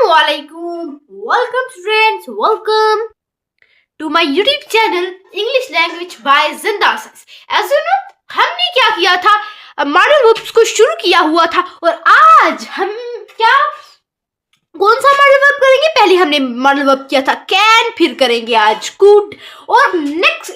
Assalamualaikum. Welcome students. Welcome to my YouTube channel English Language by Zinda Science. As you know, हमने क्या किया था, modal verbs को शुरू किया हुआ था और आज हम कौन सा मॉडल वर्ब करेंगे? पहले हमने मॉडल वर्ब किया था कैन, फिर करेंगे आज कुड और नेक्स्ट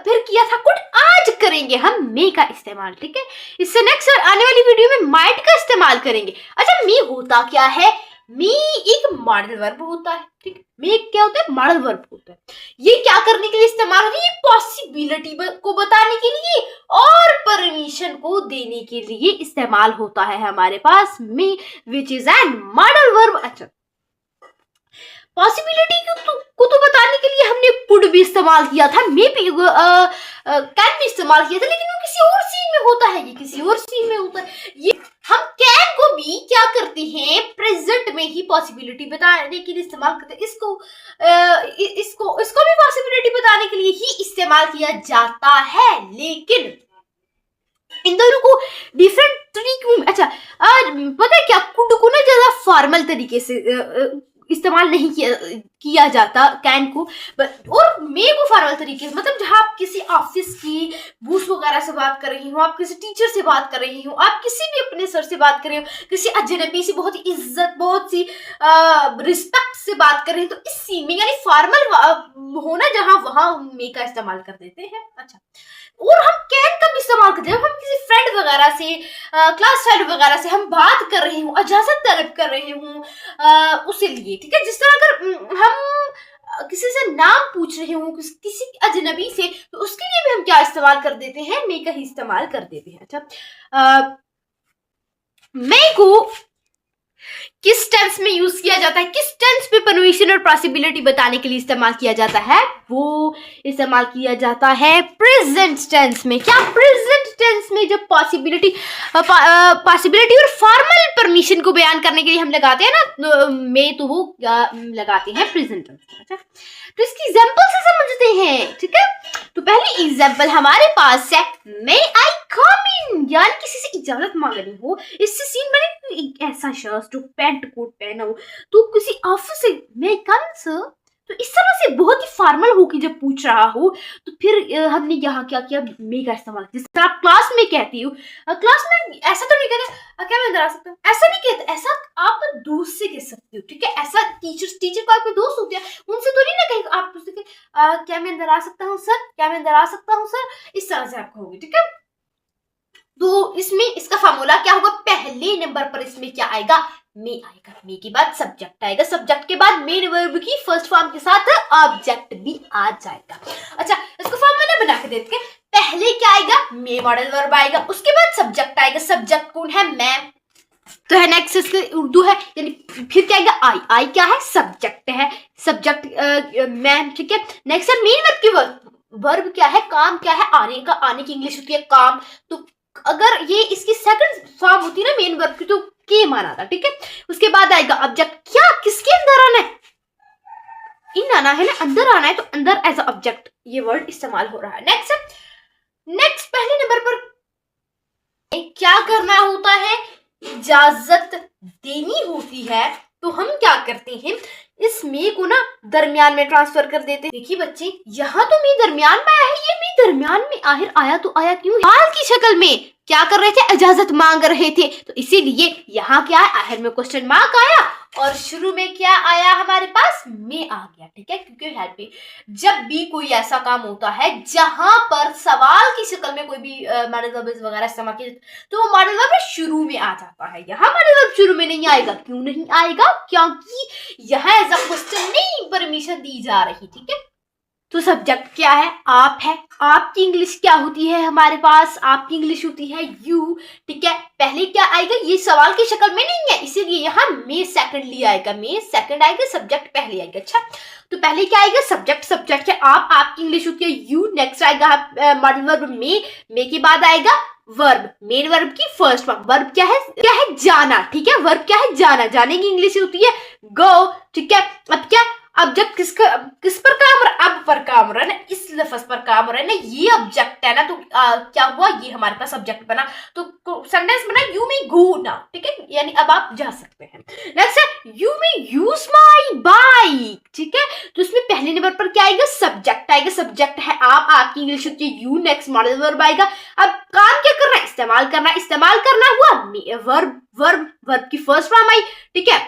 फिर किया था कुड। आज करेंगे हम मे का इस्तेमाल। ठीक है, इससे नेक्स्ट आने वाली वीडियो में माइट का इस्तेमाल करेंगे। अच्छा, मे होता क्या है? मे एक मॉडल वर्ब होता है। ठीक है, मे क्या होता है? मॉडल वर्ब होता है। ये क्या करने के लिए इस्तेमाल होता है? ये पॉसिबिलिटी को बताने के लिए और परमिशन को देने के लिए इस्तेमाल होता है हमारे पास may, which is an modal verb. अच्छा, पॉसिबिलिटी को तो बताने के लिए हमने कुड भी इस्तेमाल किया था, मे भी कैन भी इस्तेमाल किया था, लेकिन वो किसी और सीन में होता है, ये किसी और सीन में होता है। ये हम कैन को भी क्या करते हैं? प्रेजेंट में ही पॉसिबिलिटी बताने के लिए इस्तेमाल करते हैं। इसको भी पॉसिबिलिटी बताने के लिए ही इस्तेमाल किया जाता है, लेकिन इन दोनों को डिफरेंट तरीके। अच्छा, पता है क्या, कुड को ना ज्यादा फॉर्मल तरीके से इस्तेमाल नहीं किया जाता कैन को, और मे को फॉर्मल तरीके से, मतलब जहां आप किसी ऑफिस की बॉस वगैरह से बात कर रही हो, आप किसी टीचर से बात कर रही हो, आप किसी भी अपने सर से बात कर रही हो, किसी अजनबी से बहुत ही इज्जत, बहुत सी रिस्पेक्ट से बात कर रही हो, तो इस सीन में यानी फॉर्मल होना जहां, वहां मे का इस्तेमाल कर देते हैं। अच्छा, और हम कैन का भी इस्तेमाल करते हैं जब हम किसी फ्रेंड वगैरह से, क्लास फ्रेंड वगैरह से हम बात कर रहे हूँ, इजाजत तलब कर रहे हूँ उसे लिए। ठीक है, जिस तरह अगर हम किसी से नाम पूछ रहे हूँ, किसी अजनबी से, तो उसके लिए भी हम क्या इस्तेमाल कर देते हैं? मे का ही इस्तेमाल कर देते हैं। अच्छा, मे को किस टेंस में यूज किया जाता है, किस टेंस पे परमिशन और पॉसिबिलिटी बताने के लिए इस्तेमाल किया जाता है? वो इस्तेमाल किया जाता है प्रेजेंट टेंस में। क्या प्रेजेंट टेंस में जब पॉसिबिलिटी और फॉर्मल परमिशन को बयान करने के लिए हम लगाते हैं ना मे, तो वो लगाते हैं प्रेजेंट टेंस। अच्छा, तो इसकी एग्जांपल से समझते हैं। ठीक है, तो पहली एग्जांपल हमारे पास है मे आई कम इन, यानी किसी से इजाजत मांग रही हो। इससे सीन बने एक ऐसा शख्स जो पैंट कोट पहना हो, तो किसी ऑफिस से मे कम सर, तो इस तरह से बहुत ही फॉर्मल होकर जब पूछ रहा हो, तो फिर हमने यहाँ क्या किया? मे का इस्तेमाल। जिस तरह आप क्लास में कहती हो, क्लास में ऐसा तो नहीं कहते क्या मैं अंदर आ सकता हूँ, ऐसा नहीं कहते, ऐसा आप दोस्त से कह सकते हो। ठीक है, ऐसा टीचर को आपके दोस्त होते हैं, उनसे तो नहीं ना कहेंगे आप उससे क्या मैं अंदर आ सकता हूँ सर, क्या मैं अंदर आ सकता हूँ सर, इस तरह से आप कहोगे। ठीक है, तो इसमें इसका फॉर्मूला क्या होगा? पहले नंबर पर इसमें क्या आएगा? मे आएगा। मे के बाद सब्जेक्ट आएगा, सब्जेक्ट के बाद मेन वर्ब की फर्स्ट फॉर्म के साथ ऑब्जेक्ट भी आ जाएगा। अच्छा, इसको फॉर्मूला बना के देते हैं। पहले क्या आएगा? मे मॉडल वर्ब आएगा, उसके बाद सब्जेक्ट आएगा। सब्जेक्ट कौन है? मैं तो है, नेक्स्ट इसके उर्दू है, यानी फिर क्या आएगा? आई। आई क्या है? सब्जेक्ट है, सब्जेक्ट मैं। ठीक है, नेक्स्ट है मेन वर्ब की वर्ब क्या है? काम क्या है? आने का। आने की इंग्लिश होती है काम। तो अगर ये इसकी सेकंड फॉर्म होती है ना मेन वर्ब की, तो के माना था। ठीक है, उसके बाद आएगा ऑब्जेक्ट। क्या किसके अंदर आना है? इन आना है ना, अंदर आना है, तो अंदर एज ऑब्जेक्ट ये वर्ड इस्तेमाल हो रहा है। नेक्स्ट पहले नंबर पर क्या करना होता है? इजाजत देनी होती है। तो हम क्या करते हैं? इस मे को ना दरमियान में ट्रांसफर कर देते हैं। देखिए बच्चे, यहाँ तो मे दरमियान में आया है, ये मे दरमियान में आखिर आया तो आया क्यों? हाल की शक्ल में क्या कर रहे थे? इजाजत मांग रहे थे, तो इसीलिए यहाँ क्या है? आखिर में क्वेश्चन मार्क आया और शुरू में क्या आया? हमारे पास मे आ गया। ठीक है, क्योंकि हेल्प जब भी कोई ऐसा काम होता है जहां पर सवाल की शक्ल में कोई भी मॉडल वर्ब वगैरह इस्तेमाल किया, तो वो मॉडल वर्ब शुरू में आ जाता है। यहाँ मॉडल वर्ब शुरू में नहीं आएगा। क्यों नहीं आएगा? क्योंकि यहाँ एज अ क्वेश्चन नहीं परमिशन दी जा रही। ठीक है, तो सब्जेक्ट क्या है? आप है। आपकी इंग्लिश क्या होती है? हमारे पास आपकी इंग्लिश होती है यू। ठीक है, पहले क्या आएगा? ये सवाल की शक्ल में नहीं है, इसीलिए यहाँ मे सेकंडली आएगा। मे सेकंड आएगा, सब्जेक्ट पहले आएगा। अच्छा, तो पहले क्या आएगा? सब्जेक्ट है आप, आपकी इंग्लिश होती है यू। नेक्स्ट आएगा मॉडल वर्ब मे के बाद आएगा वर्ब, मेन वर्ब की फर्स्ट फॉर्म। वर्ब क्या है? जाना। ठीक है, वर्ब क्या है? जाना। जाने की इंग्लिश होती है गो। ठीक है, अब क्या? ऑब्जेक्ट किस पर काम हो रहा है? अब पर काम हो रहा है ना, इस लफ्ज पर काम हो रहा है ना, ये ऑब्जेक्ट है ना, तो क्या हुआ? ये हमारे पास ऑब्जेक्ट बना, तो सेंटेंस बना यू मे गो नाउ। ठीक है, यानी अब आप जा सकते हैं। नेक्स्ट है you may use my bike, ठीक है। तो इसमें पहले नंबर पर क्या आएगा, सब्जेक्ट आएगा। सब्जेक्ट है आप, आपकी इंग्लिश होती है यू, नेक्स्ट मॉडल वर्ब आएगा। अब काम क्या करना है, इस्तेमाल करना। इस्तेमाल करना हुआ वर्ब की फर्स्ट फॉर्म आई, ठीक है।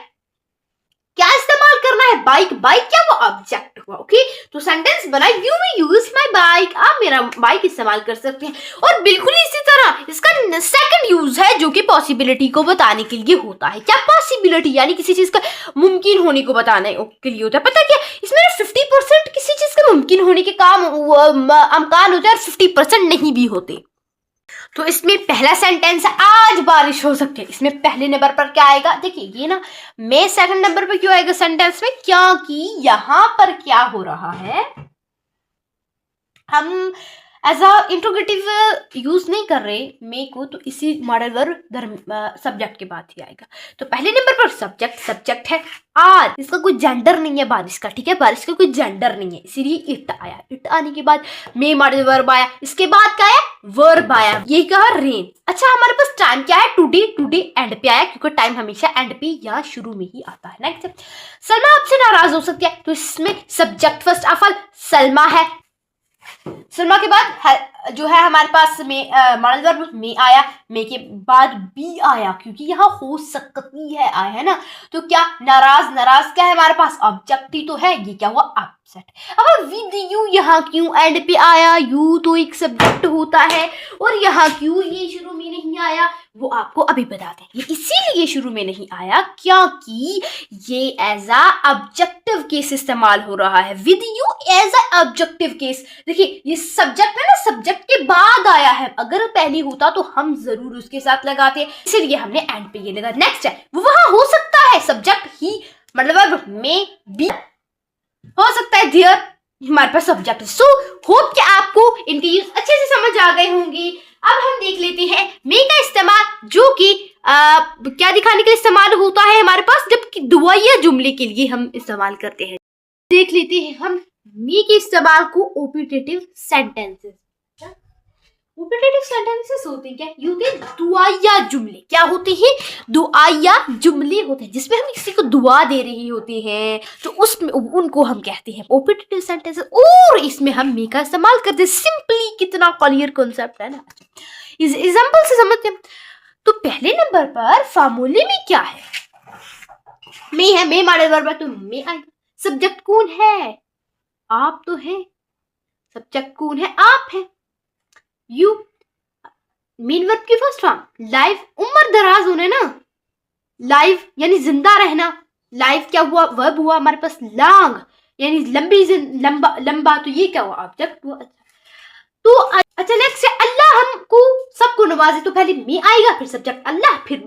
क्या इस्तेमाल करना है, बाइक। बाइक क्या हुआ, ऑब्जेक्ट हुआ, ओके। तो सेंटेंस बना, you may use my bike, आप मेरा बाइक इस्तेमाल कर सकते हैं। और बिल्कुल इसी तरह इसका सेकंड यूज है जो कि पॉसिबिलिटी को बताने के लिए होता है। क्या पॉसिबिलिटी, यानी किसी चीज का मुमकिन होने को बताने के लिए होता है। पता है क्या, इसमें 50% किसी चीज का मुमकिन होने के काम अमकान होते हैं और 50% नहीं भी होते। तो इसमें पहला सेंटेंस है, आज बारिश हो सकती है। इसमें पहले नंबर पर क्या आएगा, देखिए ये ना, मैं सेकंड नंबर पर क्यों आएगा सेंटेंस में, क्योंकि यहां पर क्या हो रहा है, हम एज अ इंट्रोगेटिव यूज नहीं कर रहे मे को, तो इसी मॉडल वर्ब सब्जेक्ट के बाद ही आएगा। तो पहले नंबर पर सब्जेक्ट है आज, इसका कोई जेंडर नहीं है बारिश का, ठीक है। बारिश का कोई जेंडर नहीं है, इसीलिए इट आया। इट आने के बाद मे मॉडल वर्ब आया, इसके बाद क्या है, वर्ब आया, ये कहा रेन। अच्छा हमारे पास टाइम क्या है, टुडे एंड पे आया, क्योंकि टाइम हमेशा एंड पे या शुरू में ही आता है। नेक्स्ट, सलमा आपसे नाराज हो सकती है, तो इसमें subject first of all Salma है। सलमा के बाद जो है हमारे पास में मॉडल वर्ब में आया, में के बाद बी आया, क्योंकि यहाँ हो सकती है आया है ना। तो क्या नाराज क्या है हमारे पास, ऑब्जेक्ट ही तो है, ये क्या हुआ, अपसेट। अब विद यू यहाँ क्यों एंड पे आया, यू तो एक सब्जेक्ट होता है, और यहाँ क्यों ये शुरू में नहीं आया वो आपको अभी बताते हैं। ये इसीलिए शुरू में नहीं आया क्योंकि ये एज अ ऑब्जेक्टिव केस इस्तेमाल हो रहा है। With you as a objective case, देखिए ये सब्जेक्ट है ना, सब्जेक्ट के बाद आया है। अगर पहले होता तो हम जरूर उसके साथ लगाते, इसीलिए हमने एंड पे ये लगा। नेक्स्ट है, वो वहां हो सकता है, सब्जेक्ट ही मतलब में बी हो सकता है, देयर हमारे पास सब्जेक्ट। सो होप कि आपको इनके यूज अच्छे से समझ आ गए होंगे। अब हम देख लेते हैं मे का इस्तेमाल, जो कि क्या दिखाने के लिए इस्तेमाल होता है हमारे पास, जबकि दुआया जुमले के लिए हम इस्तेमाल करते हैं। देख लेते हैं हम मे के इस्तेमाल को, ओपिटेटिव सेंटेंसेस। ओपिटेटिव सेंटेंसेस होते हैं क्या, ये होते हैं दुआया जुमले। क्या होते हैं, दुआया जुमले होते हैं, जिसमें हम किसी को दुआ दे रही होते हैं, तो उसमें उनको हम कहते हैं ओपिटेटिव सेंटेंसेस। और इसमें हम मे का इस्तेमाल करते हैं। सिंपली कितना क्लियर कॉन्सेप्ट है ना। इस एग्जांपल से समझते हैं। तो पहले नंबर पर फार्मूले में क्या है, मे है, मे मॉडल वर्ब है, तो मे आएगा। सब्जेक्ट कौन है, आप तो है, सब्जेक्ट कौन है, आप है। यू मेन वर्ब की फर्स्ट फॉर्म, लाइव उम्र दराज होने ना, लाइव यानी जिंदा रहना। लाइव क्या हुआ, वर्ब हुआ हमारे पास, लॉन्ग यानी लंबा, तो ये क्या हुआ, ऑब्जेक्ट हुआ। तो अच्छा नेक्स्ट है, अल्लाह हमको सबको नवाजे, तो पहले मे आएगा, फिर सब्जेक्ट अल्लाह, फिर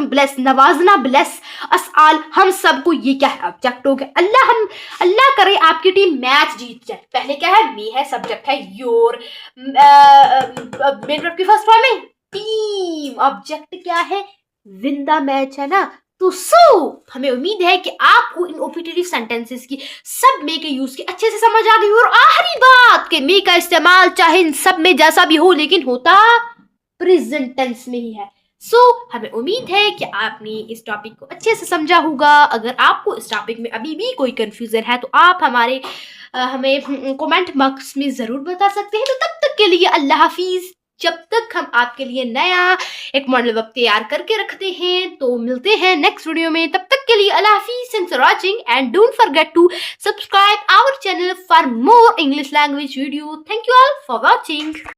ब्लेस, नवाजना, ब्लेस असआल, हम सबको, ये क्या है, ऑब्जेक्ट हो गया। अल्लाह करे आपकी टीम मैच जीत जाए, पहले क्या है, मे है, सब्जेक्ट है योर, मेन वर्ब की फर्स्ट फॉर्म है टीम, ऑब्जेक्ट क्या है, जिंदा मैच है ना। तो हमें उम्मीद है कि आपको इन ओपिटेटिव सेंटेंसेस की सब मे के यूज के अच्छे से समझ आ गई। और आखिरी बात कि मे का इस्तेमाल चाहे इन सब में जैसा भी हो, लेकिन होता प्रेजेंट टेंस में ही है। हमें उम्मीद है कि आपने इस टॉपिक को अच्छे से समझा होगा। अगर आपको इस टॉपिक में अभी भी कोई कंफ्यूजन है तो आप हमें कमेंट बॉक्स में जरूर बता सकते हैं। तो तब तक के लिए अल्लाह हाफिज। जब तक हम आपके लिए नया एक मॉडल वर्ब तैयार करके रखते हैं, तो मिलते हैं नेक्स्ट वीडियो में। तब तक के लिए अल्लाह हाफिज, thanks for watching and don't forget to subscribe our channel for more English language video. Thank you all for watching.